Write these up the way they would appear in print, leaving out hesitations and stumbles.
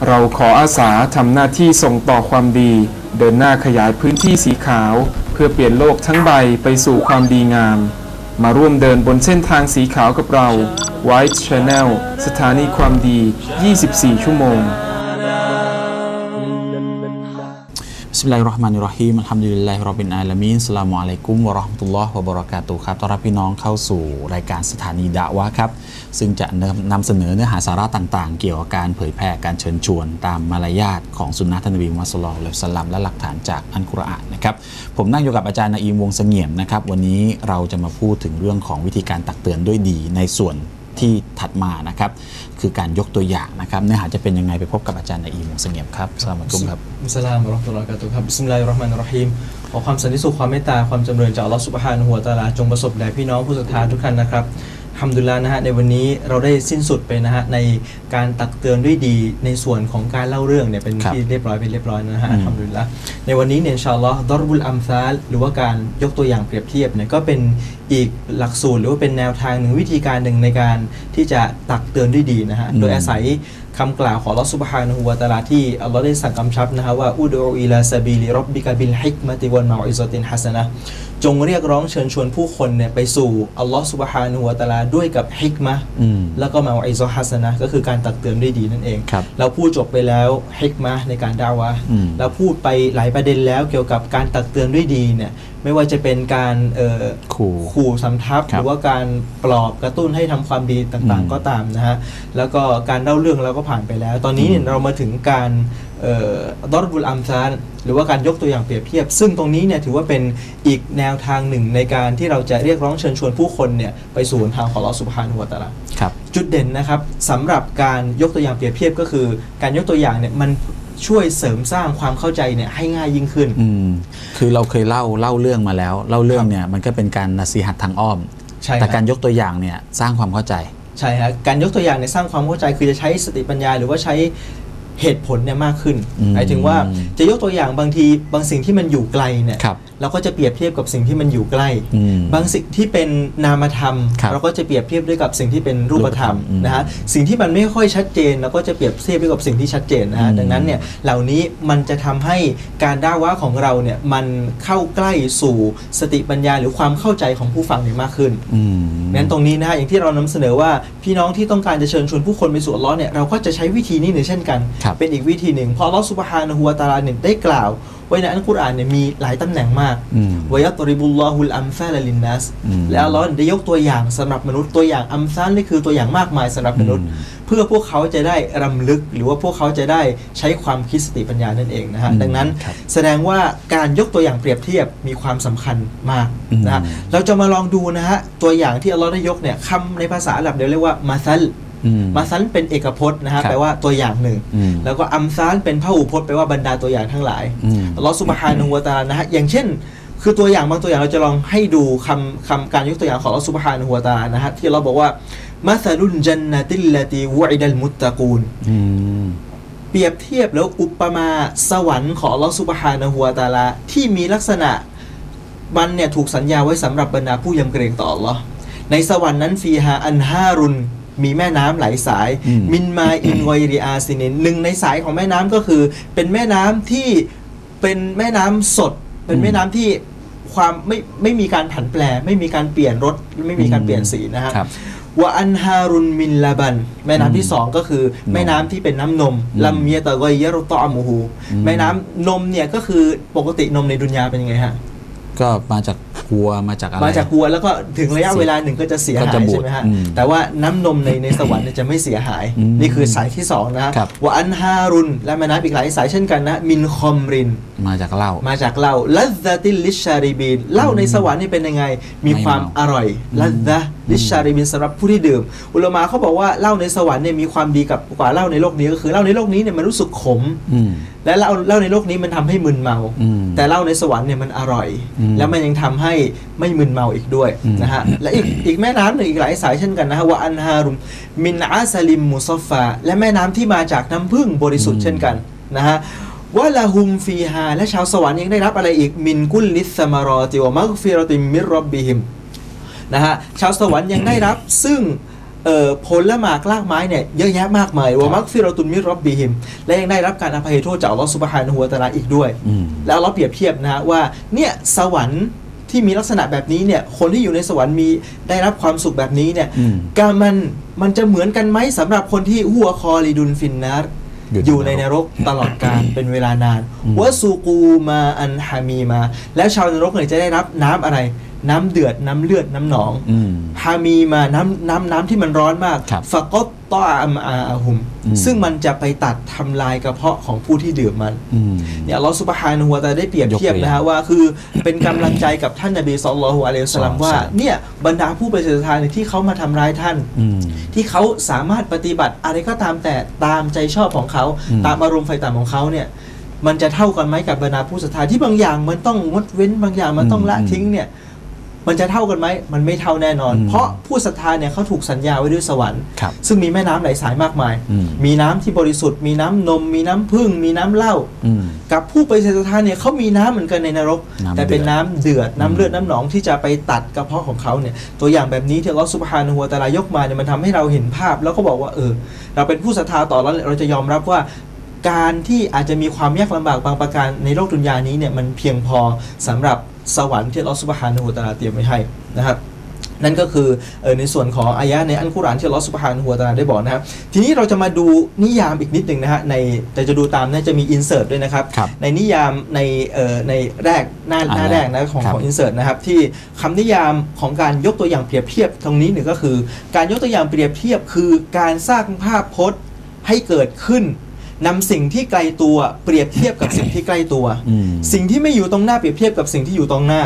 เราขออาสาทำหน้าที่ส่งต่อความดีเดินหน้าขยายพื้นที่สีขาวเพื่อเปลี่ยนโลกทั้งใบไปสู่ความดีงามมาร่วมเดินบนเส้นทางสีขาวกับเรา White Channel สถานีความดี 24 ชั่วโมงบิสมิลลาฮิรเราะห์มานิรเราะฮีมอัลฮัมดุลิลลาฮิร็อบบิลอาลามีนอัสสลามุอะลัยกุมวะเราะห์มะตุลลอฮ์วะบะเราะกาตุฮ์ครับต้อนรับพี่น้องเข้าสู่รายการสถานีดะวะห์ครับซึ่งจะนำเสนอเนื้อหาสาระต่างๆเกี่ยวกับการเผยแพร่การเชิญชวนตามมารยาทของสุนนะท่านนบีมุฮัมมัด ศ็อลลัลลอฮุอะลัยฮิวะซัลลัมและหลักฐานจากอัลกุรอานนะครับผมนั่งอยู่กับอาจารย์นาอีมวงเสงี่ยมนะครับวันนี้เราจะมาพูดถึงเรื่องของวิธีการตักเตือนด้วยดีในส่วนที่ถัดมานะครับคือการยกตัวอย่างนะครับเนื้อหาจะเป็นยังไงไปพบกับอาจารย์นาอีมวงเสงี่ยมครับอัสสลามุอะลัยกุมครับอัสสลามุอะเราะห์มะตุลลอฮิวะบะเราะกาตุฮ์ครับบิสมิลลาฮิรเราะห์มานิรเราะฮีมขอความสันติสุขความเมตตาความจำเริญจากอัลเลาะห์ซุบฮานะฮูวะตะอาลาจงประสบแด่พี่น้องผู้ศรัทธาทุกท่านนะครับอัลฮัมดุลิลลาห์นะฮะในวันนี้เราได้สิ้นสุดไปนะฮะในการตักเตือนด้วยดีในส่วนของการเล่าเรื่องเนี่ยเป็นที่เรียบร้อยนะฮะอัลฮัมดุลิลลาห์ในวันนี้เนี่ยอินชาอัลลอฮ์ดอรบุลอัมซาลหรือว่าการยกตัวอย่างเปรียบเทียบเนี่ยก็เป็นอีกหลักสูตรหรือว่าเป็นแนวทางหนึ่งวิธีการหนึ่งในการที่จะตักเตือนด้วยดีนะฮะโดยอาศัยคำกล่าวของอัลเลาะห์ซุบฮานะฮูวะตะอาลาที่อัลเลาะห์ได้สั่งกำชับนะฮะว่าอุดูอิลาซะบีลิร็อบบิกะบิลฮิกมะติวัลเมาอิซะตินฮะซะนะห์จงเรียกร้องเชิญชวนผู้คนเนี่ยไปสู่อัลเลาะห์ซุบฮานะฮูวะตะอาลาด้วยกับฮิกมะห์แล้วก็เมาอิซะฮะซะนะห์ก็คือการตักเตือนด้วยดีนั่นเองเราพูดจบไปแล้วฮิกมะห์ในการดะอวะห์เราพูดไปหลายประเด็นแล้วเกี่ยวกับการตักเตือนด้วยดีเนี่ยไม่ว่าจะเป็นการขู่สำทับหรือว่าการปลอบกระตุ้นให้ทำความดีต่างๆก็ตามนะฮะแล้วก็การเล่าเรื่องเราก็ผ่านไปแล้วตอนนี้เรามาถึงการดอรบุลอัมซาลหรือว่าการยกตัวอย่างเปรียบเทียบซึ่งตรงนี้เนี่ยถือว่าเป็นอีกแนวทางหนึ่งในการที่เราจะเรียกร้องเชิญชวนผู้คนเนี่ยไปสู่ทางของอัลเลาะห์ซุบฮานะฮูวะตะอาลาจุดเด่นนะครับสำหรับการยกตัวอย่างเปรียบเทียบก็คือการยกตัวอย่างเนี่ยมันช่วยเสริมสร้างความเข้าใจเนี่ยให้ง่ายยิ่งขึ้นคือเราเคยเล่าเรื่องมาแล้วเล่าเรื่องเนี่ยมันก็เป็นการนะซีฮัตทางอ้อมแต่การยกตัวอย่างเนี่ยสร้างความเข้าใจใช่ครับการยกตัวอย่างเนี่ยสร้างความเข้าใจคือจะใช้สติปัญญาหรือว่าใช้เหตุผลเนี่ยมากขึ้นหมายถึงว่าจะยกตัวอย่างบางทีบางสิ่งที่มันอยู่ไกลเนี่ยเราก็จะเปรียบเทียบกับสิ่งที่มันอยู่ใกล้บางสิ่งที่เป็นนามธรรมเราก็จะเปรียบเทียบด้วยกับสิ่งที่เป็นรูปธรรมนะฮะสิ่งที่มันไม่ค่อยชัดเจนเราก็จะเปรียบเทียบด้วยกับสิ่งที่ชัดเจนนะฮะดังนั้นเนี่ยเหล่านี้มันจะทำให้การด่าวะห์ของเราเนี่ยมันเข้าใกล้สู่สติปัญญาหรือความเข้าใจของผู้ฟังเนี่ยมากขึ้นงั้นตรงนี้นะฮะอย่างที่เรานำเสนอว่าพี่น้องที่ต้องการจะเชิญชวนผู้คนไปสู่อัลเลาะห์เนี่ยเราก็จะใช้วิธีนี้เช่นกันเป็นอีกวิธีหนึ่งเพราะอัลเลาะห์ซุบฮานะฮูวะตะอาลาเนี่ยได้กล่าวไว้ในอัลกุรอานเนี่ยมีหลายตำแหน่งมากวะยัตริบุลลอฮุลอัมซาลลินนัสและอัลเลาะห์ได้ยกตัวอย่างสำหรับมนุษย์ตัวอย่างอัมซาลนี่คือตัวอย่างมากมายสำหรับมนุษย์เพื่อพวกเขาจะได้รำลึกหรือว่าพวกเขาจะได้ใช้ความคิดสติปัญญานั่นเองนะฮะดังนั้นแสดงว่าการยกตัวอย่างเปรียบเทียบมีความสำคัญมากนะฮะเราจะมาลองดูนะฮะตัวอย่างที่อัลเลาะห์ได้ยกเนี่ยคำในภาษาอาหรับเรียกว่ามาซัลมาซัลเป็นเอกพจน์นะฮะแปลว่าตัวอย่างหนึ่งแล้วก็อัมซาลเป็นพหูพจน์แปลว่าบรรดาตัวอย่างทั้งหลายอัลเลาะห์ซุบฮานะฮูวะตะอาลานะฮะอย่างเช่นคือตัวอย่างบางตัวอย่างเราจะลองให้ดูคำการยกตัวอย่างของอัลเลาะห์ซุบฮานะฮูวะตะอาลานะฮะที่เราบอกว่ามัซลุลญันนะติลลตีวะอิดัลมุตตะกูนเปรียบเทียบแล้วอุปมาสวรรค์ของอัลเลาะห์ซุบฮานะฮูวะตะอาลาที่มีลักษณะมันเนี่ยถูกสัญญาไว้สำหรับบรรดาผู้ยำเกรงต่ออัลเลาะห์ในสวรรค์นั้นฟีฮาอันฮารุนมีแม่น้ำไหลสายมินมาอินไวริอาซินินหนึ่งในสายของแม่น้ำก็คือเป็นแม่น้ำที่เป็นแม่น้ำสดเป็นแม่น้ำที่ความไม่มีการผันแปรไม่มีการเปลี่ยนรสไม่มีการเปลี่ยนสีนะฮะวะอันฮารุนมินลาบันแม่น้ำที่สองก็คือแม่น้ำที่เป็นน้ำนมลัมเยตะกอยยะรุตอมูฮูแม่น้ำนมเนี่ยก็คือปกตินมในดุนยาเป็นยังไงฮะก็มาจากวัวมาจากอะไรมาจากวัวแล้วก็ถึงระยะเวลาหนึ่งก็จะเสียหายใช่ไหมฮะแต่ว่าน้ำนมในสวรรค์จะไม่เสียหายนี่คือสายที่สองนะวะอันฮารุนและแม่น้ำอีกหลายสายเช่นกันนะมินคอมรินมาจากเหล้าลัซซาติลิชชาริบินเหล้าในสวรรค์นี่เป็นยังไงมีความอร่อยลัซซาลิชชาริบินสำหรับผู้ที่ดื่มอุลามะเขาบอกว่าเหล้าในสวรรค์เนี่ยมีความดีกับกว่าเหล้าในโลกนี้ก็คือเหล้าในโลกนี้เนี่ยมันรู้สึกขมและเหล้าในโลกนี้มันทำให้มึนเมาแต่เหล้าในสวรรค์เนี่ยมันอร่อยแล้วมันยังทำให้ไม่มึนเมาอีกด้วยนะฮะและอีกแม่น้ำหนึ่งอีกหลายสายเช่นกันนะฮะวะอันฮารุมมินอาซาลิมมุซอฟฟาและแม่น้ำที่มาจากน้ำผึ้งบริสุทธิ์เช่นกันนะฮะวะละฮุมฟีฮาและชาวสวรรค์ยังได้รับอะไรอีกมินกุลลิสมารอติวะมักฟิรติมิรร็อบบิฮิมนะฮะชาวสวรรค์ยังได้รับซึ่ง ผลและหมากรากไม้เนี่ยเยอะแยะมากมายว่ามักฟิรตุนมิรอบบิฮิมและยังได้รับการอภัยโทษจากอัลลอฮฺซุบฮานะฮูวะตะอาลาอีกด้วยแล้วเราเปรียบเทียบนะว่าเนี่ยสวรรค์ที่มีลักษณะแบบนี้เนี่ยคนที่อยู่ในสวรรค์มีได้รับความสุขแบบนี้เนี่ยการมันจะเหมือนกันไหมสำหรับคนที่หัวคอลีดุนฟินนาร์อยู่ในนรกตลอดกาลเป็นเวลานานวะซูกูมาอันฮามีมาแล้วชาวนรกเนี่ยจะได้รับน้ำอะไรน้ำเดือดน้ำเลือดน้ำหนองฮามีมาน้ำที่มันร้อนมากฟะกอตตออัมอาฮุมซึ่งมันจะไปตัดทำลายกระเพาะของผู้ที่ดื่มมันเนี่ยอัลลอฮฺซุบฮานะฮูวะตะอาลาได้เปรียบเทียบนะฮะว่าคือเป็นกำลังใจกับท่านนบีศ็อลลัลลอฮุอะลัยฮิวะซัลลัมว่าเนี่ยบรรดาผู้ปฏิเสธศรัทธาที่เขามาทำร้ายท่านที่เขาสามารถปฏิบัติอะไรก็ตามแต่ตามใจชอบของเขาตามอารมณ์ไฟต่ำของเขาเนี่ยมันจะเท่ากันไหมกับบรรดาผู้ศรัทธาที่บางอย่างมันต้องงดเว้นบางอย่างมันต้องละทิ้งเนี่ยมันจะเท่ากันไหมมันไม่เท่าแน่นอนเพราะผู้ศรัทธาเนี่ยเขาถูกสัญญาไว้ด้วยสวรรค์ซึ่งมีแม่น้ำไหลสายมากมายมีน้ำที่บริสุทธิ์มีน้ำนมมีน้ำผึ้งมีน้ำเหล้ากับผู้ปฏิเสธศรัทธาเนี่ยเขามีน้ำเหมือนกันในนรกแต่เป็นน้ำเดือดน้ำเลือดน้ำหนองที่จะไปตัดกระเพาะของเขาเนี่ยตัวอย่างแบบนี้ที่อัลเลาะห์ซุบฮานะฮูวะตะอาลายกมาเนี่ยมันทำให้เราเห็นภาพแล้วก็บอกว่าเราเป็นผู้ศรัทธาต่อแล้วเราจะยอมรับว่าการที่อาจจะมีความยากลำบากบางประการในโลกดุนยานี้เนี่ยมันเพียงพอสำหรับสวรรค์ที่อัลเลาะห์ซุบฮานะฮูวะตะอาลาเตรียมไว้ให้นะครับนั่นก็คือในส่วนของอายะห์ในอัลกุรอานที่อัลเลาะห์ซุบฮานะฮูวะตะอาลาได้บอกนะครับทีนี้เราจะมาดูนิยามอีกนิดนึงนะฮะแต่จะดูตามจะมีอินเสิร์ตด้วยนะครับในนิยามในแรกหน้าแรกนะของอินเสิร์ตนะครับที่คำนิยามของการยกตัวอย่างเปรียบเทียบตรงนี้หนึ่งก็คือการยกตัวอย่างเปรียบเทียบคือการสร้างภาพพจน์ให้เกิดขึ้นนำสิ่งที่ไกลตัวเปรียบเทียบกับสิ่งที่ใกล้ตัวสิ่งที่ไม่อยู่ตรงหน้าเปรียบเทียบกับสิ่งที่อยู่ตรงหน้า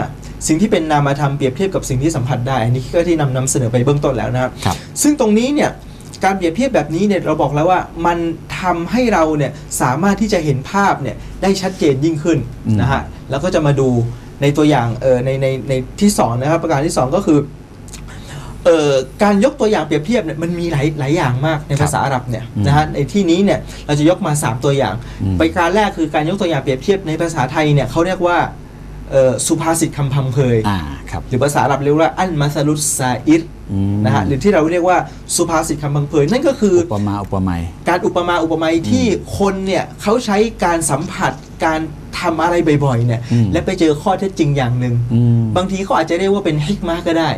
สิ่งที่เป็นนามธรรมเปรียบเทียบกับสิ่งที่สัมผัสได้อันนี้ก็ที่นำเสนอไปเบื้องต้นแล้วนะครับซึ่งตรงนี้เนี่ยการเปรียบเทียบแบบนี้เนี่ยเราบอกแล้วว่ามันทำให้เราเนี่ยสามารถที่จะเห็นภาพเนี่ยได้ชัดเจนยิ่งขึ้นนะฮะแล้วก็จะมาดูในตัวอย่างในที่2นะครับประการที่2ก็คือการยกตัวอย่างเปรียบเทียบเนี่ยมันมีหลายอย่างมากในภาษาอาหรับเนี่ยนะฮะในที่นี้เนี่ยเราจะยกมา3ตัวอย่างประการแรกคือการยกตัวอย่างเปรียบเทียบในภาษาไทยเนี่ยเขาเรียกว่าสุภาษิตคำพำเพยหรือภาษาอาหรับเรียกว่าอัลมาซาลุสซาอิรนะฮะหรือที่เราเรียกว่าสุภาษิตคำพำเพยนั่นก็คืออุปมาอุปไมยการอุปมาอุปไมยที่คนเนี่ยเขาใช้การสัมผัสการทำอะไรบ่อยๆเนี่ยและไปเจอข้อเท็จจริงอย่างหนึ่งบางทีเขาอาจจะเรียกว่าเป็นฮิกมะก็ได้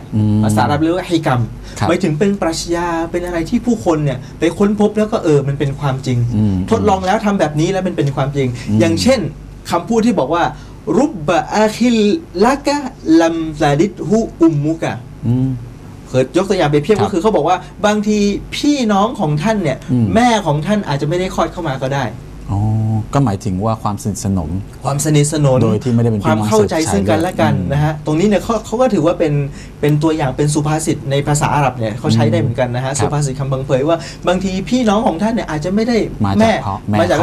ภาษาอาหรับเรียกว่าฮิกัมหมายถึงเป็นปรัชญาเป็นอะไรที่ผู้คนเนี่ยไปค้นพบแล้วก็มันเป็นความจริงทดลองแล้วทำแบบนี้แล้วมันเป็นความจริงอย่างเช่นคำพูดที่บอกว่ารุบบะอาคิลละกะลัมซาดิดฮูอุมมุกะยกตัวอย่างเปรียบเทียบก็คือเขาบอกว่าบางทีพี่น้องของท่านเนี่ยแม่ของท่านอาจจะไม่ได้คลอดเข้ามาก็ได้ก็หมายถึงว่าความสนิทสนมโดยที่ไม่ได้เป็นความเข้าใจซึ่งกันและกันนะฮะตรงนี้เนี่ยเขาก็ถือว่าเป็นตัวอย่างเป็นสุภาษิตในภาษาอาหรับเนี่ยเขาใช้ได้เหมือนกันนะฮะสุภาษิตคำบังเผยว่าบางทีพี่น้องของท่านเนี่ยอาจจะไม่ได้มาจาก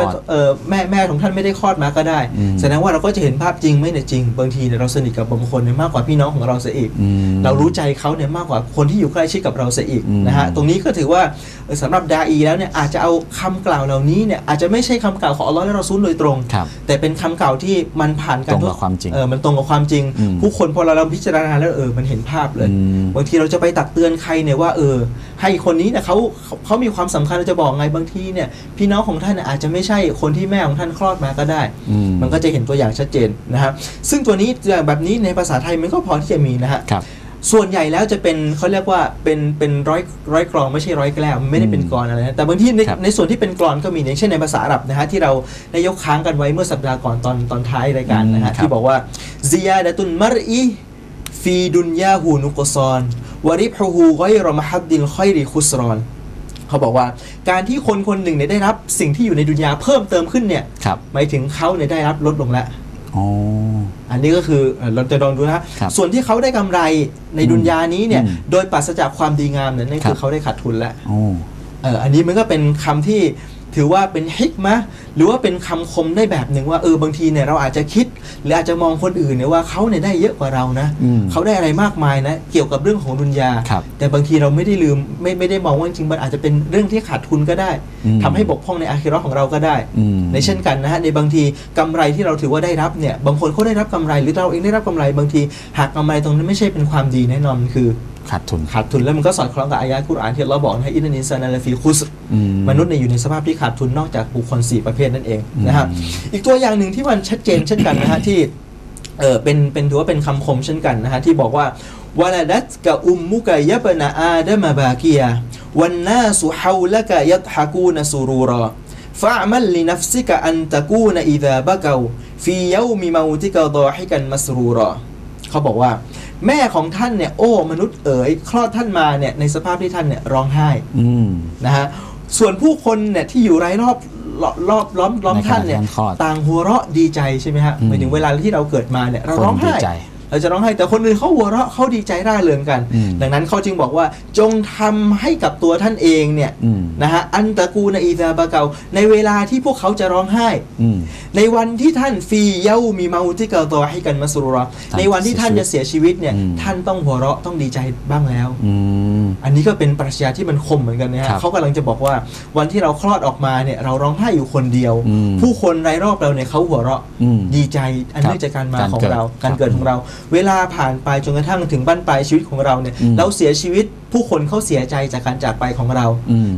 แม่ของท่านไม่ได้คลอดมาก็ได้แสดงว่าเราก็จะเห็นภาพจริงไม่เนี่ยจริงบางทีเราสนิทกับบางคนเนี่ยมากกว่าพี่น้องของเราเสียอีกเรารู้ใจเขาเนี่ยมากกว่าคนที่อยู่ใกล้ชิดกับเราเสียอีกนะฮะตรงนี้ก็ถือว่าสำหรับดาอีแล้วเนี่ยอาจจะเอาคำกล่าวเหล่านี้เนี่ยอาจจะไม่ใช่คำกล่าวของอัลลอฮ์และรอซูลโดยตรงแต่เป็นคำกล่าวที่มันผ่านการตรงกับความจริงมันตรงกับความจริงผู้คนพอเราพิจารณาแล้วมันเห็นภาพเลยบางทีเราจะไปตักเตือนใครเนี่ยว่าให้คนนี้เนี่ยเขามีความสำคัญเราจะบอกไงบางทีเนี่ยพี่น้องของท่านอาจจะไม่ใช่คนที่แม่ของท่านคลอดมาก็ได้มันก็จะเห็นตัวอย่างชัดเจนนะครับซึ่งตัวนี้แบบนี้ในภาษาไทยมันก็พอที่จะมีนะฮะส่วนใหญ่แล้วจะเป็นเขาเรียกว่าเป็นร้อยกลอนไม่ใช่ร้อยแก้วไม่ได้เป็นกลอนอะไรนะแต่บางที่ในส่วนที่เป็นกลอนก็มีอย่างเช่นในภาษาอาหรับนะฮะที่เราได้ยกค้างกันไว้เมื่อสัปดาห์ก่อนตอนท้ายรายการนะฮะที่บอกว่าซิยาดะตุนมารอีฟีดุนยาฮูนุกซอนวะริบฮูฮูฆอยรอมฮัดดิลฆอยริคุสรอนเขาบอกว่าการที่คนคนหนึ่งเนี่ยได้รับสิ่งที่อยู่ในดุนยาเพิ่มเติมขึ้นเนี่ยหมายถึงเขาเนี่ยได้รับลดลงแล้วอันนี้ก็คือเราจะลองดูนะส่วนที่เขาได้กำไรในดุนยานี้เนี่ยโดยปราศจากความดีงามเนี่ยนั่นคือเขาได้ขาดทุนแล้วอันนี้มันก็เป็นคำที่ถือว่าเป็นฮิกมะหรือว่าเป็นคำคมได้แบบหนึ่งว่าบางทีเนี่ยเราอาจจะคิดหรืออาจจะมองคนอื่นเนี่ยว่าเขาเนี่ยได้เยอะกว่าเรานะเขาได้อะไรมากมายนะเกี่ยวกับเรื่องของดุนยาแต่บางทีเราไม่ได้ลืมไม่ได้มองว่าจริงมันอาจจะเป็นเรื่องที่ขาดทุนก็ได้ทำให้บกพร่องในอาคิเราะห์ของเราก็ได้ในเช่นกันนะฮะในบางทีกำไรที่เราถือว่าได้รับเนี่ยบางคนเขาได้รับกำไรหรือเราเองได้รับกำไรบางทีหากกำไรตรงนั้นไม่ใช่เป็นความดีแน่นอนคือ ขาดทุนแล้วมันก็สอดคล้องกับอายะห์กุรอานที่เราบอกให้อินนันอินซานะลาฟีคุสมนุษย์เนี่ยอยู่ในสภาพที่ขาดทุนนอกจากบุคคล4ประเภทนั่นเองนะครับอีกตัวอย่างหนึ่งที่มันชัดเจนเช่นกันนะฮะที่เป็นถือว่าเป็นคำคมเช่นกันนะฮะที่บอกว่าวะลาดัตกะอุมมุกะยะบนะอาดะมะบากิยะวันนาสุฮาวละกะยัดฮะกูนสุรูรอฟะอ์มัลลินัฟซิกะอันตะกูนอิซาบะกาฟียอมิเมาติกะฎอฮิกันมัสรูรอเขาบอกว่าแม่ของท่านเนี่ยโอ้มนุษย์เอ๋ยคลอดท่านมาเนี่ยในสภาพที่ท่านเนี่ยร้องไห้นะฮะส่วนผู้คนเนี่ยที่อยู่รายล้อมท่านเนี่ยต่างหัวเราะดีใจใช่ไหมฮะหมายถึงเวลาที่เราเกิดมาเนี่ยเราร้องไห้เราจะร้องไห้แต่คนอื่นเขาหัวเราะเขาดีใจร่าเริงกันดังนั้นเขาจึงบอกว่าจงทำให้กับตัวท่านเองเนี่ยนะฮะอันตะกูนอีซาบะเกาในเวลาที่พวกเขาจะร้องไห้ในวันที่ท่านฟีเยามีเมาติกะฎอฮิกันมัสรูรอในวันที่ท่านจะเสียชีวิตเนี่ยท่านต้องหัวเราะต้องดีใจบ้างแล้วอันนี้ก็เป็นปรัชญาที่มันคมเหมือนกันนะฮะเขากำลังจะบอกว่าวันที่เราคลอดออกมาเนี่ยเราร้องไห้อยู่คนเดียวผู้คนรายรอบเราเนี่ยเขาหัวเราะดีใจอันเนื่องจากการมาของเราการเกิดของเราเวลาผ่านไปจนกระทั่งถึงบั้นปลายชีวิตของเราเนี่ยเราเสียชีวิตผู้คนเขาเสียใจจากการจากไปของเรา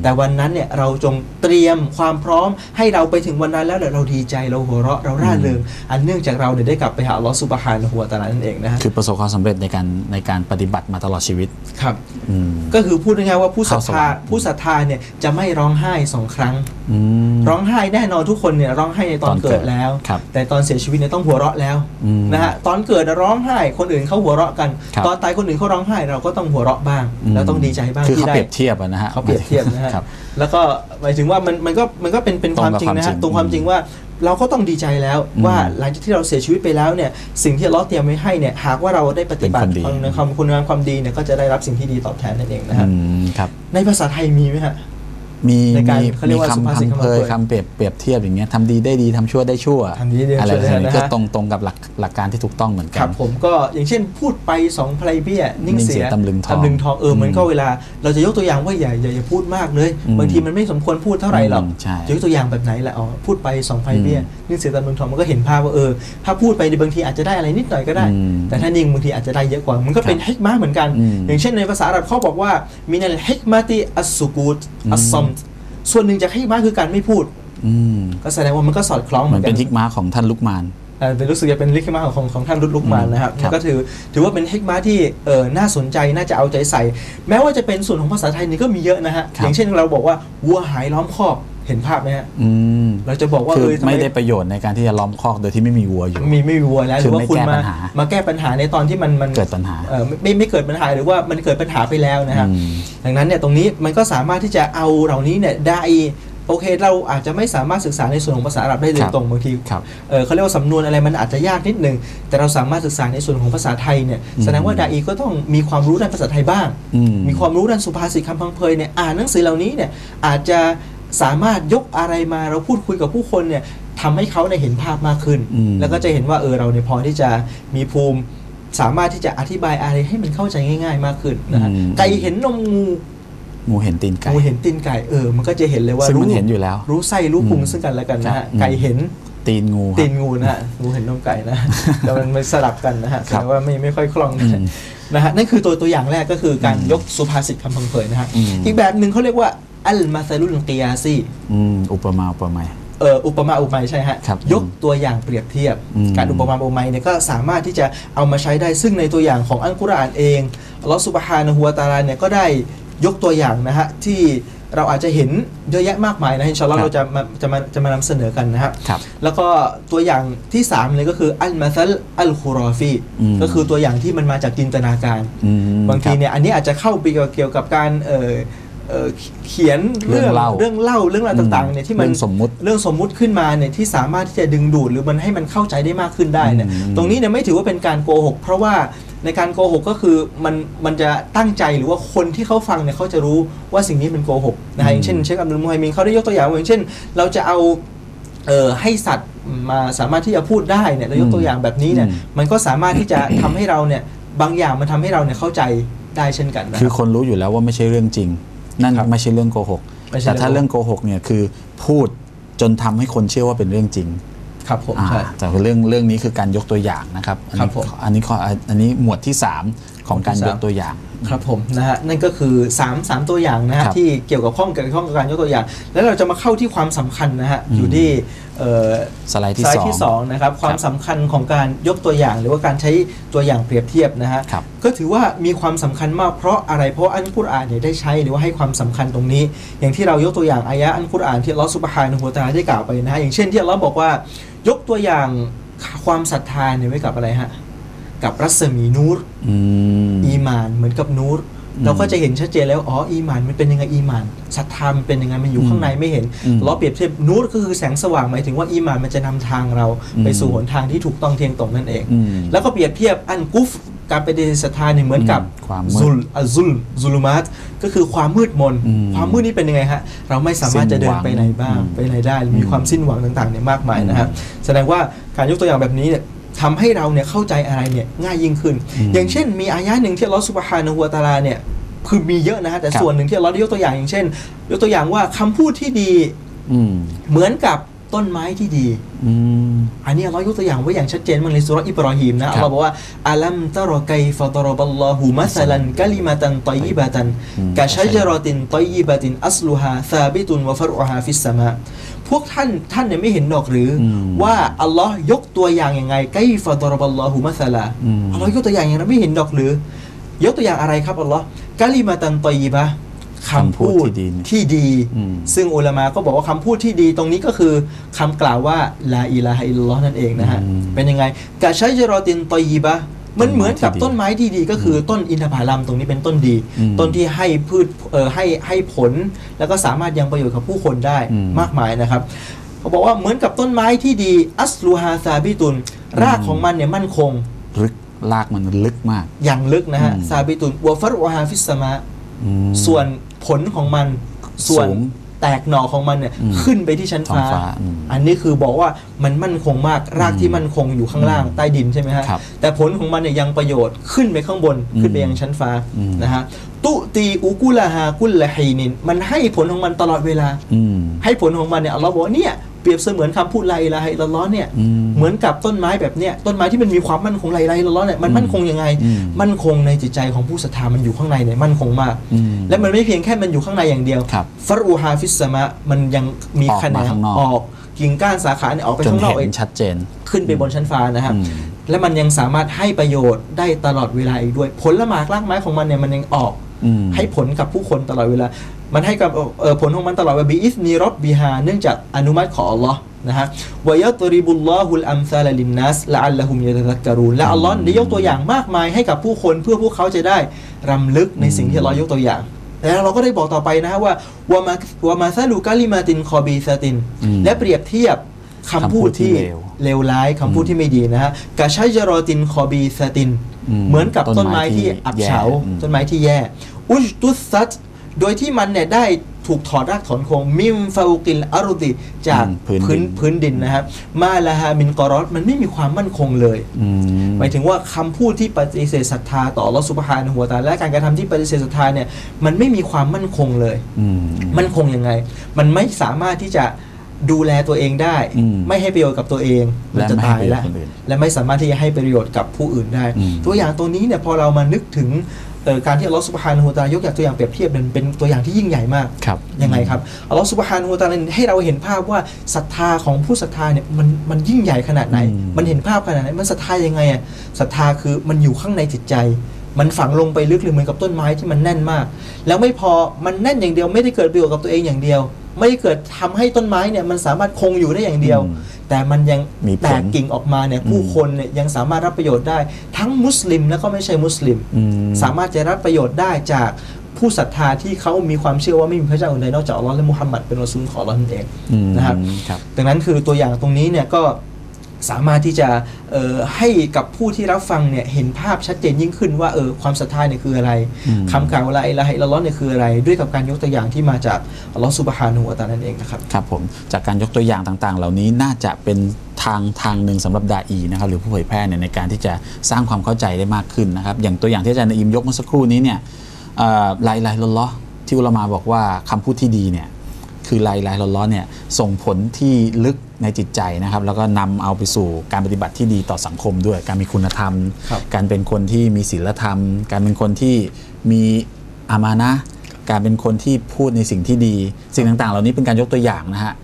แต่วันนั้นเนี่ยเราจงเตรียมความพร้อมให้เราไปถึงวันนั้นแล้วเราดีใจเราหัวเราะเราร่าเริงอันเนื่องจากเราเนี่ยได้กลับไปหาอัลเลาะห์ซุบฮานะฮูวะตะอาลานั่นเองนะฮะคือประสบความสำเร็จในการปฏิบัติมาตลอดชีวิตครับก็คือพูดง่ายๆว่าผู้ศรัทธาเนี่ยจะไม่ร้องไห้2 ครั้งร้องไห้แน่นอนทุกคนเนี่ยร้องไห้ในตอนเกิดแล้วแต่ตอนเสียชีวิตเนี่ยต้องหัวเราะแล้วนะฮะตอนเกิดร้องไห้คนอื่นเขาหัวเราะกันตอนตายคนอื่นเขาร้องไห้เราก็ต้องหัวเราะบ้างแล้วต้องดีใจบ้างที่ได้เขาเปรียบเทียบนะฮะเขาเปรียบเทียบนะฮะแล้วก็หมายถึงว่ามันก็เป็นความจริงนะฮะตรงความจริงว่าเราก็ต้องดีใจแล้วว่าหลังจากที่เราเสียชีวิตไปแล้วเนี่ยสิ่งที่อัลเลาะห์เตรียมไว้ให้เนี่ยหากว่าเราได้ปฏิบัติในคุณงามความดีเนี่ยก็จะได้รับสิ่งที่ดีตอบแทนนั่นเองนะฮะในภาษาไทยมีไหมฮะมีคำพังเพยคำเปรียบเทียบอย่างเงี้ยทำดีได้ดีทำชั่วได้ชั่วอะไรแบบนี้ก็ตรงกับหลักการที่ถูกต้องเหมือนกันครับผมก็อย่างเช่นพูดไป2ไพรเบี้ยนิ่งเสียตำลึงทองเหมือนก็เวลาเราจะยกตัวอย่างว่าอย่าพูดมากเลยบางทีมันไม่สมควรพูดเท่าไหร่หรอกจะยกตัวอย่างแบบไหนแหละพูดไป2ไพรเบี้ยนิ่งเสียตำลึงทองมันก็เห็นภาพว่าถ้าพูดไปในบางทีอาจจะได้อะไรนิดหน่อยก็ได้แต่ถ้านิ่งบางทีอาจจะได้เยอะกว่ามันก็เป็นฮิกมะห์เหมือนกันอย่างเช่นในภาษาอาหรับเขาบอกว่ามินัลฮิกมะติอัสซุกูตอัสซัมส่วนหนึ่งจากฮิกมะห์คือการไม่พูดก็แสดงว่ามันก็สอดคล้องเหมือนเป็นฮิกมะห์ของท่านลุกมานเป็นรู้สึกจะเป็นฮิกมะห์ของท่านลุกมานนะครับก็ถือว่าเป็นฮิกมะห์ที่น่าสนใจน่าจะเอาใจใส่แม้ว่าจะเป็นส่วนของภาษาไทยนี่ก็มีเยอะนะฮะอย่างเช่นเราบอกว่าวัวหายล้อมคอกเห็นภาพไหมฮะเราจะบอกว่าไม่ได้ประโยชน์ในการที่จะล้อมคอกโดยที่ไม่มีวัวอยู่ไม่มีวัวแล้วหรือว่าคุณมาแก้ปัญหาในตอนที่มันเกิดปัญหาไม่เกิดปัญหาหรือว่ามันเกิดปัญหาไปแล้วนะครับดังนั้นเนี่ยตรงนี้มันก็สามารถที่จะเอาเหล่านี้เนี่ยได้โอเคเราอาจจะไม่สามารถศึกษาในส่วนของภาษาอาหรับได้โดยตรงบางทีเขาเรียกว่าสำนวนอะไรมันอาจจะยากนิดนึงแต่เราสามารถศึกษาในส่วนของภาษาไทยเนี่ยแสดงว่าดาอีก็ต้องมีความรู้ด้านภาษาไทยบ้างมีความรู้ด้านสุภาษิตคำพังเพยเนี่ยอ่านหนังสือเหล่านี้เนี่ยอาจจะสามารถยกอะไรมาเราพูดคุยกับผู้คนเนี่ยทำให้เขาได้เห็นภาพมากขึ้นแล้วก็จะเห็นว่าเราเนี่ยพอที่จะมีภูมิสามารถที่จะอธิบายอะไรให้มันเข้าใจง่ายๆมากขึ้นนะฮะไก่เห็นนมงูเห็นตีนไก่มันก็จะเห็นเลยว่าซึ่งมันเห็นอยู่แล้วรู้ไส้รู้พุงซึ่งกันและกันนะฮะไก่เห็นตีนงูนะฮะงูเห็นนมไก่นะแต่มันสลับกันนะฮะแต่ว่าไม่ค่อยคล่องนะฮะนั่นคือตัวอย่างแรกก็คือการยกสุภาษิตคำพังเพยนะฮะอีกแบบหนึ่งเขาเรียกว่าอัลมาซาลุลกิยาซีอุปมาอุปไมยอุปมาอุปไมยใช่ฮะยกตัวอย่างเปรียบเทียบการอุปมาอุปไมยเนี่ยก็สามารถที่จะเอามาใช้ได้ซึ่งในตัวอย่างของอัลกุรอานเองอัลเลาะห์ซุบฮานะฮูวะตะอาลาเนี่ยก็ได้ยกตัวอย่างนะฮะที่เราอาจจะเห็นเยอะแยะมากมายนะอินชาอัลเลาะห์เราจะมานำเสนอกันนะครับแล้วก็ตัวอย่างที่3เลยก็คืออัลมาซัลอัลคุรอฟีก็คือตัวอย่างที่มันมาจากจินตนาการบางทีเนี่ยอันนี้อาจจะเข้าไปเกี่ยวกับการเขียนเรื่องเล่าเรื่องราวต่างๆเนี่ยที่มันเรื่องสมมุติขึ้นมาเนี่ยที่สามารถที่จะดึงดูดหรือมันให้มันเข้าใจได้มากขึ้นได้เนี่ยตรงนี้เนี่ยไม่ถือว่าเป็นการโกหกเพราะว่าในการโกหกก็คือมันจะตั้งใจหรือว่าคนที่เขาฟังเนี่ยเขาจะรู้ว่าสิ่งนี้เป็นโกหกนะฮะอย่างเช่นเชคอับดุลมุฮัยมินเขาได้ยกตัวอย่างอย่างเช่นเราจะเอาให้สัตว์มาสามารถที่จะพูดได้เนี่ยเรายกตัวอย่างแบบนี้เนี่ยมันก็สามารถที่จะทำให้เราเนี่ยบางอย่างมันทำให้เราเนี่ยเข้าใจได้เช่นกันนะคือคนรู้อยู่แล้วว่าไม่ใช่เรื่องจริงนั่นไม่ใช่เรื่องโกหกแต่ถ้าเรื่องโกหกเนี่ยคือพูดจนทำให้คนเชื่อว่าเป็นเรื่องจริงครับผมใช่แต่เรื่องนี้คือการยกตัวอย่างนะครับอันนี้หมวดที่3 ของการยกตัวอย่างครับผมนะฮะนั่นก็คือ3ตัวอย่างนะฮะที่เกี่ยวกับข้องกับการยกตัวอย่างแล้วเราจะมาเข้าที่ความสำคัญนะฮะอยู่ที่สไลด์ที่2นะครับความสำคัญของการยกตัวอย่างหรือว่าการใช้ตัวอย่างเปรียบเทียบนะฮะก็ถือว่ามีความสำคัญมากเพราะอะไรเพราะอัลกุรอานเนี่ยได้ใช้หรือว่าให้ความสำคัญตรงนี้อย่างที่เรายกตัวอย่างอายะอัลกุรอานที่อัลเลาะห์ซุบฮานะฮูวะตะอาลาได้กล่าวไปนะฮะอย่างเช่นที่อัลเลาะห์บอกว่ายกตัวอย่างความศรัทธาเนี่ยไว้กับอะไรฮะกับรัศมีนูรอีมานเหมือนกับนูรเราก็จะเห็นชัดเจนแล้วอ๋ออีหม่านมันเป็นยังไงอีหม่านศรัทธามันเป็นยังไงมันอยู่ข้างในไม่เห็นเราเปรียบเทียบนูรก็คือแสงสว่างหมายถึงว่าอีหม่านมันจะนำทางเราไปสู่หนทางที่ถูกต้องเที่ยงตรงนั่นเองแล้วก็เปรียบเทียบอันกุฟการปฏิเสธศรัทธาเนี่ยเหมือนกับซุลมาตก็คือความมืดมนความมืดนี้เป็นยังไงฮะเราไม่สามารถจะเดินไปไหนบ้างไปไหนได้มีความสิ้นหวังต่างๆเนี่ยมากมายนะครับแสดงว่าการยกตัวอย่างแบบนี้เนี่ยทำให้เราเนี่ยเข้าใจอะไรเนี่ยง่ายยิ่งขึ้นอย่างเช่นมีอายะหนึ่งที่อัลเลาะห์ซุบฮานะฮูวะตะอาลาเนี่ยคือมีเยอะนะฮะแต่ส่วนหนึ่งที่อัลเลาะห์ได้ยกตัวอย่างอย่างเช่นยกตัวอย่างว่าคำพูดที่ดีเหมือนกับต้นไม้ที่ดีอันนี้อัลเลาะห์ยกตัวอย่างไว้อย่างชัดเจนมันในซูเราะห์อิบรอฮีมนะอัลเลาะห์บอกว่าอะลัมตะรอไกฟะฎอรบัลลอฮุมัสลันกะลิมะตันฏอยยิบะตันกะชะญะเราะตินฏอยยิบะตินอัศลุฮาซาบิตุนวะฟัรอุฮาฟิสสมาพวกท่านเนี่ยไม่เห็นดอกหรือว่าอัลลอฮ์ยกตัวอย่างยังไงไกฟะฎอรบัลลอฮุมัสลาอัลลอฮ์ยกตัวอย่างอย่างนั้นไม่เห็นดอกหรือยกตัวอย่างอะไรครับอัลลอฮ์กะลิมะตันฏอยยิบะคำพูดที่ดีซึ่งอุลามะก็บอกว่าคำพูดที่ดีตรงนี้ก็คือคำกล่าวว่าลาอิลาฮะอิลลัลลอฮ์นั่นเองนะฮะเป็นยังไงกะชัยเราะตินฏอยยิบะมันเหมือนกับต้นไม้ที่ดีก็คือต้นอินทผลัมตรงนี้เป็นต้นดีต้นที่ให้พืชให้ผลแล้วก็สามารถยังประโยชน์กับผู้คนได้มากมายนะครับเขาบอกว่าเหมือนกับต้นไม้ที่ดีอัสลูฮาซาบิตุนรากของมันเนี่ยมั่นคงลึกรากมันลึกมากอย่างลึกนะฮะซาบิตุนวะฟัรอุฮาฟิสสมาส่วนผลของมันส่วนแตกหน่อของมันเนี่ยขึ้นไปที่ชั้นฟ้าอันนี้คือบอกว่ามันมั่นคงมากรากที่มั่นคงอยู่ข้างล่างใต้ดินใช่ไหมฮะแต่ผลของมันเนี่ยยังประโยชน์ขึ้นไปข้างบนขึ้นไปยังชั้นฟ้านะฮะตุตีอุกุลาฮากุลละฮีนินมันให้ผลของมันตลอดเวลาให้ผลของมันเนี่ยอัลเลาะห์บอกเนี่ยเปรียบเสมือนคำพูดลาอิลาฮะอิลลัลลอฮ์เนี่ยเหมือนกับต้นไม้แบบเนี้ยต้นไม้ที่มันมีความมั่นคงลาอิลาฮะอิลลัลลอฮ์เนี่ยมันมั่นคงยังไงมั่นคงในจิตใจของผู้ศรัทธามันอยู่ข้างในเนี่ยมั่นคงมากและมันไม่เพียงแค่มันอยู่ข้างในอย่างเดียวฟัรอูฮาฟิสสมะมันยังมีแขนงออกกิ่งก้านสาขาเนี่ยออกไปข้างนอกชัดเจนขึ้นไปบนชั้นฟ้านะครับและมันยังสามารถให้ประโยชน์ได้ตลอดเวลาอีกด้วยผลละหมากรากไม้ของมันเนี่ยมันยังออกให้ผลกับผู้คนตลอดเวลามันให้กับผลของมันตลอดเวลาบิอิสนีรอบบิฮาเนื่องจากอนุมัติของอัลลอฮ์นะฮะวะยัตริบุลลอฮุลอัมซาลลินนัสละอัลละฮุมยะตะซักกะรูนและอัลลอฮ์ได้ยกตัวอย่างมากมายให้กับผู้คนเพื่อพวกเขาจะได้รำลึกในสิ่งที่อัลลอฮ์ยกตัวอย่างแล้วเราก็ได้บอกต่อไปนะว่าวะมาซาลูกะลิมาตินคอบีซาตินและเปรียบเทียบคำพูดที่เลวร้ายคำพูดที่ไม่ดีนะฮะกะชัยจรอตินคอบีซาตินเหมือนกับต้นไม้ที่อับเฉาต้นไม้ที่แย่อุจตุซัตโดยที่มันเนี่ยได้ถูกถอดรากถอนโคนมิมฟาอุกิลอารุติจากพื้นดินนะครับมาลาฮามินกอรอสมันไม่มีความมั่นคงเลยหมายถึงว่าคำพูดที่ปฏิเสธศรัทธาต่ออัลเลาะห์ซุบฮานะฮูวะตะอาลาและการกระทำที่ปฏิเสธศรัทธาเนี่ยมันไม่มีความมั่นคงเลยมั่นคงยังไงมันไม่สามารถที่จะดูแลตัวเองได้ไม่ให้ประโยชน์กับตัวเองมันจะตายแล้วและไม่สามารถที่จะให้ประโยชน์กับผู้อื่นได้ตัวอย่างตัวนี้เนี่ยพอเรามานึกถึงการที่อัลเลาะห์ซุบฮานะฮูวะตะอาลายกตัวอย่างเปรียบเทียบเป็นตัวอย่างที่ยิ่งใหญ่มากยังไงครับอัลเลาะห์ซุบฮานะฮูวะตะอาลาให้เราเห็นภาพว่าศรัทธาของผู้ศรัทธาเนี่ยมันยิ่งใหญ่ขนาดไหนมันเห็นภาพขนาดไหนมันศรัทธายังไงอ่ะศรัทธาคือมันอยู่ข้างในจิตใจมันฝังลงไปลึกเลยเหมือนกับต้นไม้ที่มันแน่นมากแล้วไม่พอมันแน่นอย่างเดียวไม่ได้เกิดประโยชน์กับตัวเองอย่างเดียวไม่ได้เกิดทำให้ต้นไม้เนี่ยมันสามารถคงอยู่ได้อย่างเดียวแต่มันยังแตกกิ่งออกมาเนี่ยผู้คนเนี่ยยังสามารถรับประโยชน์ได้ทั้งมุสลิมและก็ไม่ใช่มุสลิมสามารถจะรับประโยชน์ได้จากผู้ศรัทธาที่เขามีความเชื่อว่าไม่มีพระเจ้าอื่นใดนอกจากอัลเลาะห์และมุฮัมมัดเป็นรอซูลของอัลเลาะห์นั่นเองนะครับดังนั้นคือตัวอย่างตรงนี้เนี่ยก็สามารถที่จะให้กับผู้ที่รับฟังเนี่ยเห็นภาพชัดเจนยิ่งขึ้นว่าความศรัทธาเนี่ยคืออะไรคำกล่าวละอิลาฮะอิลลัลลอฮ์เนี่ยคืออะไรด้วยกับการยกตัวอย่างที่มาจากอัลเลาะห์ซุบฮานะฮูวะตะอาลานั่นเองนะครับครับผมจากการยกตัวอย่างต่างๆเหล่านี้น่าจะเป็นทางหนึ่งสำหรับดาอีนะครับหรือผู้เผยแพร่เนี่ยในการที่จะสร้างความเข้าใจได้มากขึ้นนะครับอย่างตัวอย่างที่อาจารย์นอิมยกเมื่อสักครู่นี้เนี่ยลาอิลาฮะอิลลัลลอฮ์ที่อุลามะบอกว่าคำพูดที่ดีเนี่ยค คือลาอิลาฮะอิลลัลลอฮ์เนี่ยส่งผลที่ลึกในจิตใจนะครับแล้วก็นำเอาไปสู่การปฏิบัติที่ดีต่อสังคมด้วยการมีคุณธรรมการเป็นคนที่มีศีลธรรมการเป็นคนที่มีอามานะห์การเป็นคนที่พูดในสิ่งที่ดีสิ่งต่างๆเหล่านี้เป็นการยกตัวอย่างนะฮะ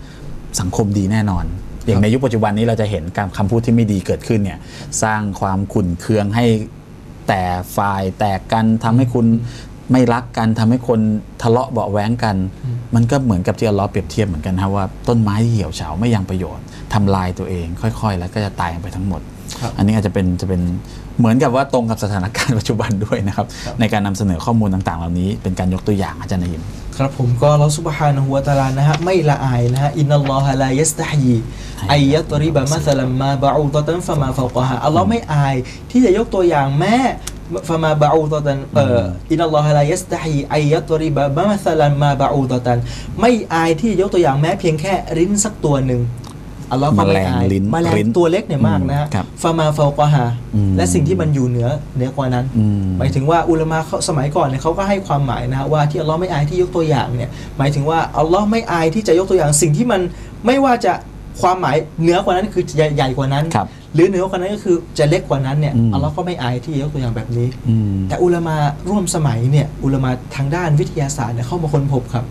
สังคมดีแน่นอนอย่างในยุคปัจจุบันนี้เราจะเห็นการคำพูดที่ไม่ดีเกิดขึ้นเนี่ยสร้างความขุ่นเคืองให้แต่ฝ่ายแตกกันทำให้คุณไม่รักกันทำให้คนทะเลาะเบาะแว้งกันมันก็เหมือนกับที่อัลเลาะห์เปรียบเทียบเหมือนกันนะว่าต้นไม้ที่เหี่ยวเฉาไม่ยังประโยชน์ทำลายตัวเองค่อยๆแล้วก็จะตายไปทั้งหมดอันนี้อาจจะเป็นเหมือนกับว่าตรงกับสถานการณ์ปัจจุบันด้วยนะครับในการนำเสนอข้อมูลต่างๆเหล่านี้เป็นการยกตัวอย่างอาจารย์นายิมครับผมก็อัลเลาะห์ซุบฮานะฮูวะตะอาลานะฮะไม่ละอายนะฮะอินนัลลอฮะลายัสตะฮีอัยยัตริบะมะซะลัมมาบะอูฎะตันฟะมาฟาวกะฮาอัลเลาะห์ไม่อายที่จะยกตัวอย่างแม้ฟะมาบะอูฎะตันอินนัลลอฮะลายัสตะฮีอัยยัตริบะมะซะลัมมาบะอูฎะตันไม่อายที่จะยกตัวอย่างแม้เพียงแค่ลิ้นสักตัวหนึ่งอัลเลาะห์ก็ไม่อายแมลงตัวเล็กเนี่ยมากนะฮะฟามาฟาวกะฮาและสิ่งที่มันอยู่เหนือกว่านั้นหมายถึงว่าอุลามะสมัยก่อนเนี่ยเขาก็ให้ความหมายนะฮะว่าที่อัลเลาะห์ไม่อายที่ยกตัวอย่างเนี่ยหมายถึงว่าอัลเลาะห์ไม่อายที่จะยกตัวอย่างสิ่งที่มันไม่ว่าจะความหมายเหนือกว่านั้นคือใหญ่กว่านั้นหรือเหนือกว่านั้นก็คือจะเล็กกว่านั้นเนี่ยอัลเลาะห์ก็ไม่อายที่จะยกตัวอย่างแบบนี้แต่อุลามะร่วมสมัยเนี่ยอุลามะทางด้านวิทยาศาสตร์เนี่ยเข้ามาค้นพบครั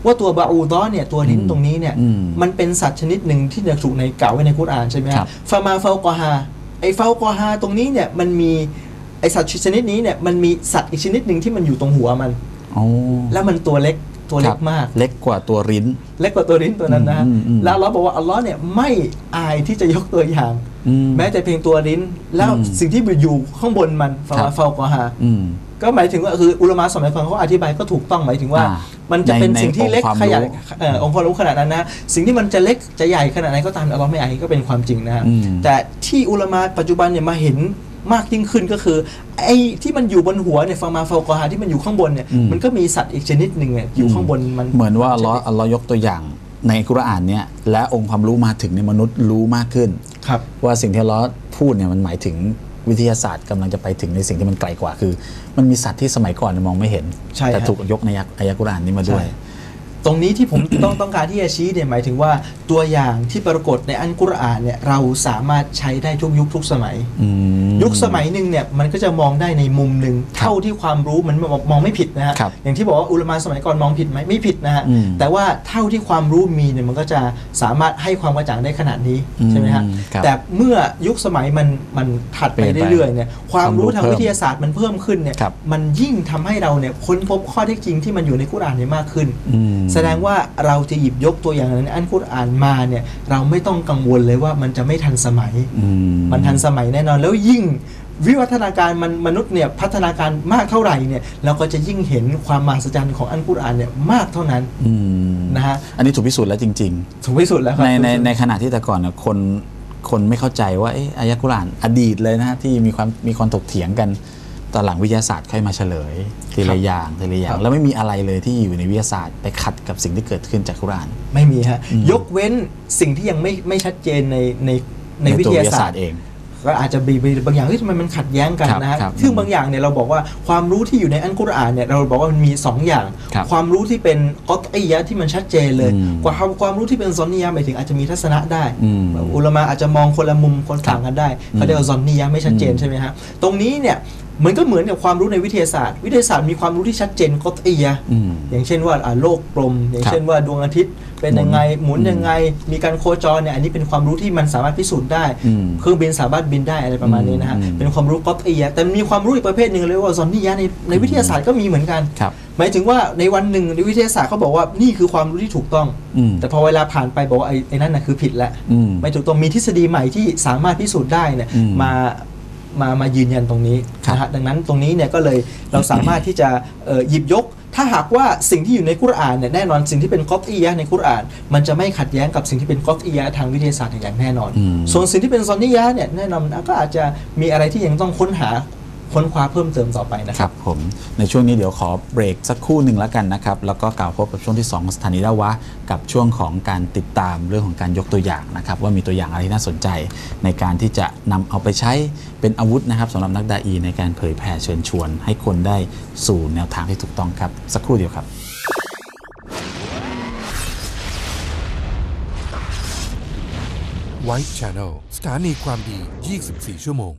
บว่าตัวบาอูฎอเนี่ยตัวลิ้นตรงนี้เนี่ยมันเป็นสัตว์ชนิดหนึ่งที่ถูกในกล่าวไว้ในกุรอานใช่ไหมครับฟามาฟาวกอฮาไอฟาวกอฮาตรงนี้เนี่ยมันมีไอสัตว์ชนิดนี้เนี่ยมันมีสัตว์อีกชนิดหนึ่งที่มันอยู่ตรงหัวมันแล้วมันตัวเล็กมากเล็กกว่าตัวลิ้นตัวนั้นนะแล้วเราบอกว่าอัลเลาะห์เนี่ยไม่อายที่จะยกตัวอย่างแม้แต่เพียงตัวลิ้นแล้วสิ่งที่อยู่ข้างบนมันฟามาฟาวกอฮาก็หมายถึงว่าคืออุลามะสมัยก่อนเขาอธิบายก็ถูกต้องหมายถึงว่ามันจะเป็นสิ่งที่เล็กขยายองค์ความรู้ขนาดนั้นนะสิ่งที่มันจะเล็กจะใหญ่ขนาดไหนก็ตามอัลเลาะห์ไม่อายก็เป็นความจริงนะฮะแต่ที่อุลามะปัจจุบันเนี่ยมาเห็นมากยิ่งขึ้นก็คือไอ้ที่มันอยู่บนหัวเนี่ยฟามาฟาวกอฮาที่มันอยู่ข้างบนเนี่ยมันก็มีสัตว์อีกชนิดหนึ่งเนี่ยอยู่ข้างบนมันเหมือนว่าอัลเลาะห์ยกตัวอย่างในกุรอานเนี่ยและองค์ความรู้มาถึงในมนุษย์รู้มากขึ้นว่าสิ่งที่อัลเลาะห์พูดเนี่ยมันหมายถึงวิทยาศาสตร์กำลังจะไปถึงในสิ่งที่มันไกลกว่าคือมันมีสัตว์ที่สมัยก่อนมองไม่เห็นแต่ถูกยกในอายะกุรอานนี้มาด้วยตรงนี้ที่ผม ต้องการที่จะชี้เนี่ยหมายถึงว่าตัวอย่างที่ปรากฏในอัลกุรอานเนี่ยเราสามารถใช้ได้ทุกยุคทุกสมัยยุคสมัยหนึ่งเนี่ยมันก็จะมองได้ในมุมหนึ่งเท่าที่ความรู้มันมองไม่ผิดนะฮะอย่างที่บอกว่าอุลามะสมัยก่อนมองผิดไหมไม่ผิดนะฮะแต่ว่าเท่าที่ความรู้มีเนี่ยมันก็จะสามารถให้ความกระจ่างได้ขนาดนี้ใช่ไหมฮะแต่เมื่อยุคสมัยมันถัดไปเรื่อยๆเนี่ยความรู้ทางวิทยาศาสตร์มันเพิ่มขึ้นเนี่ยมันยิ่งทำให้เราเนี่ยค้นพบข้อเท็จจริงที่มันอยู่ในกุรอานเนี่ยมากขึ้นแสดงว่าเราจะหยิบยกตัวอย่างในอัลกุรอานมาเนี่ยเราไม่ต้องกังวลเลยว่ามันจะไม่ทันสมัยมันทันสมัยแน่นอนแล้วยิ่งวิวัฒนาการมนุษย์เนี่ยพัฒนาการมากเท่าไหร่เนี่ยเราก็จะยิ่งเห็นความมหัศจรรย์ของอัลกุรอานเนี่ยมากเท่านั้นนะฮะอันนี้ถูกพิสูจน์แล้วจริงๆถูกพิสูจน์แล้วในขณะที่แต่ก่อนเนี่ยคนไม่เข้าใจว่าอายะกุรอานอดีตเลยนะฮะที่มีคนถกเถียงกันตอนหลังวิทยาศาสตร์ค่อยมาเฉลยทีละอย่างแล้วไม่มีอะไรเลยที่อยู่ในวิทยาศาสตร์ไปขัดกับสิ่งที่เกิดขึ้นจากกุรอานไม่มีฮะยกเว้นสิ่งที่ยังไม่ชัดเจนในวิทยาศาสตร์เองก็อาจจะมีบางอย่างที่ทำไมมันขัดแย้งกันนะฮะซึ่งบางอย่างเนี่ยเราบอกว่าความรู้ที่อยู่ในอัลกุรอานเนี่ยเราบอกว่ามันมี2อย่างความรู้ที่เป็นกอตอียะที่มันชัดเจนเลยกว่าความรู้ที่เป็นซอนนียะหมายถึงอาจจะมีทัศนะได้อุลามะอาจจะมองคนละมุมคนต่างกันได้เขาเรียกว่าซอนนียะไม่ชัดเจนใช่ไหมฮะตรงนี้เนี่ยมันก็เหมือนกับความรู้ในวิทยาศาสตร์มีความรู้ที่ชัดเจนกอตอียะอย่างเช่นว่าโลกกลมอย่างเช่นว่าดวงอาทิตย์เป็นยังไงหมุนยังไงมีการโคจรเนี่ยอันนี้เป็นความรู้ที่มันสามารถพิสูจน์ได้เครื่องบินสามารถบินได้อะไรประมาณนี้นะฮะเป็นความรู้กอตอียะแต่มีความรู้อีกประเภทหนึ่งเลยว่าซอนนียะในวิทยาศาสตร์ก็มีเหมือนกันหมายถึงว่าในวันหนึ่งในวิทยาศาสตร์เขาบอกว่านี่คือความรู้ที่ถูกต้องแต่พอเวลาผ่านไปบอกว่าไอ้นั่นน่ะคือผิดแล้วไม่ถูกต้องมีทฤษฎีใหม่ที่สามารถพิสูจน์ได้เนี่ยมายืนยันตรงนี้นะฮะดังนั้นตรงนี้เนี่ยก็เลยเราสามารถที่จะหยิบยกถ้าหากว่าสิ่งที่อยู่ในกุรอานเนี่ยแน่นอนสิ่งที่เป็นกอตอียะในกุรอานมันจะไม่ขัดแย้งกับสิ่งที่เป็นกอตอียะทางวิทยาศาสตร์อย่างแน่นอนส่วนสิ่งที่เป็นซอนนียะเนี่ยแน่นอนก็อาจจะมีอะไรที่ยังต้องค้นคว้าเพิ่มเติมต่อไปนะครับผมในช่วงนี้เดี๋ยวขอเบรกสักครู่หนึ่งแล้วกันนะครับแล้วก็กล่าวพบกับช่วงที่2ของสถานีดะวะห์กับช่วงของการติดตามเรื่องของการยกตัวอย่างนะครับว่ามีตัวอย่างอะไรที่น่าสนใจในการที่จะนำเอาไปใช้เป็นอาวุธนะครับสำหรับนักดาอีในการเผยแผ่เชิญชวนให้คนได้สู่แนวทางที่ถูกต้องครับสักครู่เดียวครับ White Channel สถานีความดี 24 ชั่วโมง